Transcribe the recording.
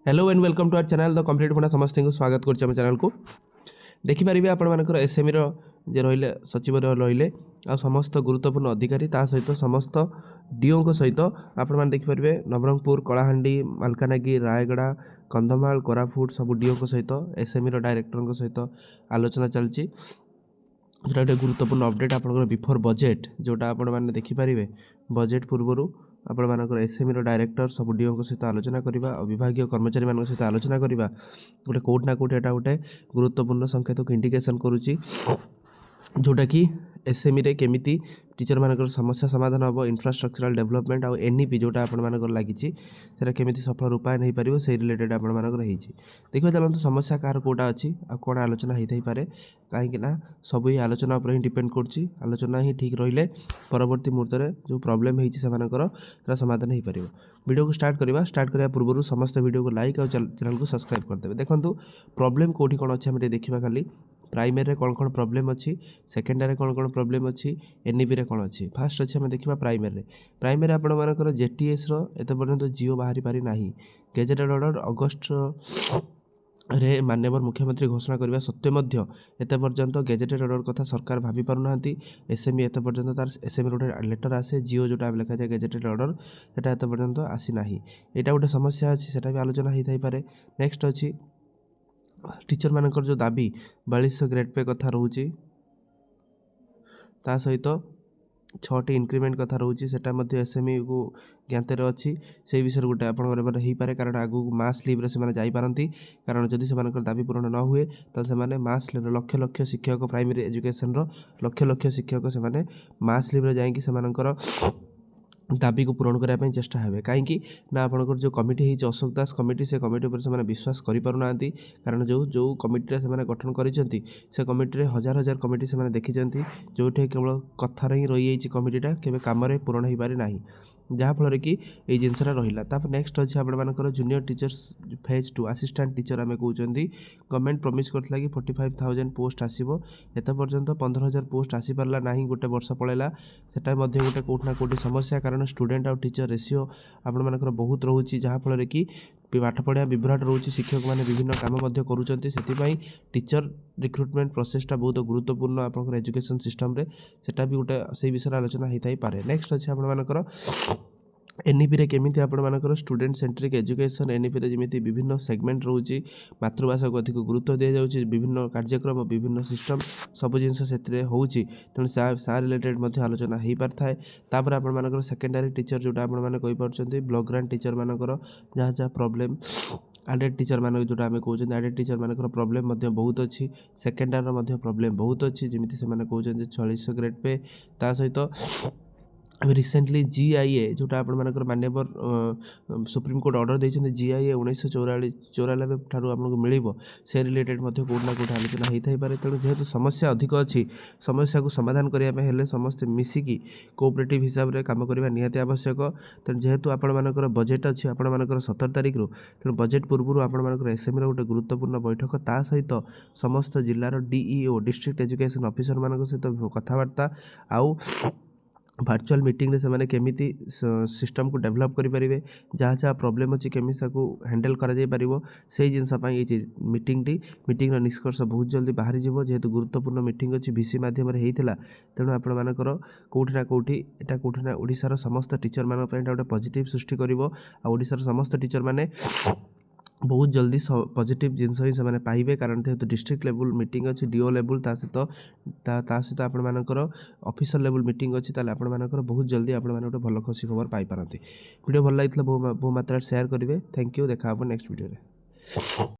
Hello and welcome to our channel the complete पढ़ा समस्त को स्वागत करम चैनल को देखिपारे आपर एसएमई जे रही सचिव रही आ समस्त गुरुत्वपूर्ण अधिकारी ता सहित समस्त डीओ सहित आपण देखिपारे नवरंगपुर कलाहांडी मालकानगिरी रायगड़ा कंधमाल कोरापुट सब डीओ सहित एसएमई डायरेक्टर सहित आलोचना चलती जोटा गोटे गुरुत्वपूर्ण अपडेट आपंकर बिफोर बजेट जोटा आपण देखिपारे बजेट पूर्वर आपर एसएमई डायरेक्टर सब डीओ सहित आलोचना करवा विभाग कर्मचारी मान सहित आलोचना करवा गोटे कौट ना कौट एटा गोटे गुरुत्वपूर्ण संकेत को इंडिकेशन करुच्ची जोटा कि एसएमई रे केमिति टीचर मानकर समस्या समाधान हम इंफ्रास्ट्रक्चरल डेवलपमेंट आउ एनईपी जोटा आपण लगी सेटा केमिति सफल रूपायन हो पार से रिलेटेड आपण देखिए चलते समस्या कार कौटा अच्छी आ कौन आलोचना होता पारे कहीं सब ही आलोचना उपर ही डिपेंड कर आलोचना ही ठीक रही परवर्ती मुहूर्त में जो प्रोब्लेम होता समाधान हो पार वीडियो को स्टार्ट करने पूर्व समस्त वीडियो को लाइक और चैनल को सब्सक्राइब करदे देखो प्रोब्लेम कौटी कौन अच्छे हमें देखा खाली प्राइमरी कौन कौन प्रोब्लेम अच्छी सेकेंडरी कौन कौन प्रोब्लेम अच्छी एनईपी रे कौन अच्छी फास्ट अच्छे आम देखा प्राइमरी आपण मानकर जेटीएस एत पर्यंत जियो बाहरी पारि ना गेजेटेड ऑर्डर अगस्ट रे माननीय मुख्यमंत्री घोषणा करने सत्वे एत पर्यंत गेजेटेड ऑर्डर कथा सरकार भाभी पारना एसएमई एत पर्यंत तार एसएमई गोटे लेटर आसे जियो जोटा लिखा जाए गेजेटेड ऑर्डर सेटा एत पर्यंत आसी ना यहाँ गोटे समस्या अच्छी सेटा भी आलोचना होता पारे नेक्स्ट अच्छी टीचर मानकर जो दाबी 4200 ग्रेड पे कथा रोचे ता सहित 6टी इंक्रीमेंट कथा रोचे सेटा मध्य एसएमई को ज्ञात अच्छी से विषय गोटे आप हो पारे कारण आगू मास लिव्रे से जापारती कारण जदि से दाबी पूरण न हुए तो से मास लिव्रे लक्ष लक्ष शिक्षक प्राइमरी एजुकेशन लक्ष लक्ष शिक्षक से मास लिव्रे जाकर दाबी को पूरण करने चेष्टा है कहीं ना आपंकर जो कमिटी है अशोक दास कमिटी से कमिटी पर से विश्वास करें कारण जो जो कमिटी से गठन कर कमिटी हजार हजार कमिटी से देखी जो केवल कथार ही रही जाइए कमिटीटा केवल कम पूरण हो पारे ना जहाँफल कि ये जिनसा रहा नेक्स्ट अच्छे आपर junior teachers phase 2 assistant teacher आम कहते गवर्नमेंट प्रमिश करता कि 45,000 पोस्ट आसो एत पर्यंत 15,000 पोस्ट आसी पारा ना गोटे वर्ष पलैला सेटा गोटे कौटना कौटी समस्या कारण स्टूडेंट आउ टीचर रेसीो आपर बहुत रोचे जहाँफल कि पाठ पढ़ा विभ्राट रोचे शिक्षक मैंने विभिन्न काम करुँच टीचर रिक्रुटमेंट प्रोसेसटा बहुत गुरुत्वपूर्ण आप एजुकेशन सिस्टम रे सेटा भी गोटे से विषय आलोचना होता ही पारे नेक्स्ट अच्छे आपर एनईपी रे केमिति आपण स्टूडेंट सेंट्रिक एजुकेशन एनईपी रे जमी विभिन्न सेगमेंट रोचे मातृभाषा को अधिक गुरुत्व दि जाऊँगी विभिन्न कार्यक्रम विभिन्न सिस्टम सब जिन से तेणु सा रिलेटेड आलोचना हो पार है तापर आपर सेकेंडरी टीचर जोटा आपंट ब्लॉक ग्रांट टीचर मानकर जहाँ जहाँ प्रोब्लेम एडेड टीचर मान जोटा आम कहते एडेड टीचर मानकर प्रोब्लेम बहुत अच्छी सेकेंडरी प्रोब्लेम बहुत अच्छी जमी से कहते 4600 ग्रेड पे ता सहित रिसेंटली जीआईए जोटा आपर माननीय सुप्रीम कोर्ट ऑर्डर देते जीआईए 1994 ठार आपको मिल से रिलेटेड कौटना कौट आलोचना होता ही पारे तेणु जेहेतु समस्या अधिक अच्छी समस्या को समाधान करने समस्ते मिसिकी कोऑपरेटिव हिसाब से कम करने निहाती आवश्यक तेणु जेहेतु आपर बजेट अच्छी आपर 17 तारिख रु तेणु बजेट पूर्व आपर एसएमई गोटे गुरुत्वपूर्ण बैठक ता सहित समस्त जिलार डीईओ डिस्ट्रिक्ट एजुकेशन ऑफिसर मान सहित कथबार्ता आउ वर्चुअल मीटिंग से मैंने केमिति सिस्टम को डेवलप करें जहाँ जहाँ प्रोब्लेम अच्छी केमी हैंडल कर से जिनसपाई मीटिंग निष्कर्ष बहुत जल्दी बाहरी जेहेतु गुरुत्वपूर्ण मीटिंग अच्छी भिसी मध्यम होता तेणु आपर कौटी ना कौटी एटा कौटी ना ओडिशार समस्त टीचर मान गोटे पॉजिटिव सृष्टि कर ओडिशार समस्त टीचर माने बहुत जल्दी पॉजिटिव जिनस ही से पाइबे कारण जेहेतु डिस्ट्रिक्ट लेवल मीटिंग अच्छी डीओ लेवल सहित आपर ऑफिसर लेवल मीटिंग अच्छी आपर बहुत जल्दी आप गोटे भल खुशी खबर पाइपारती वीडियो भल लगी बहु मात्रा शेयर करेंगे थैंक यू देखा नेक्स्ट वीडियो।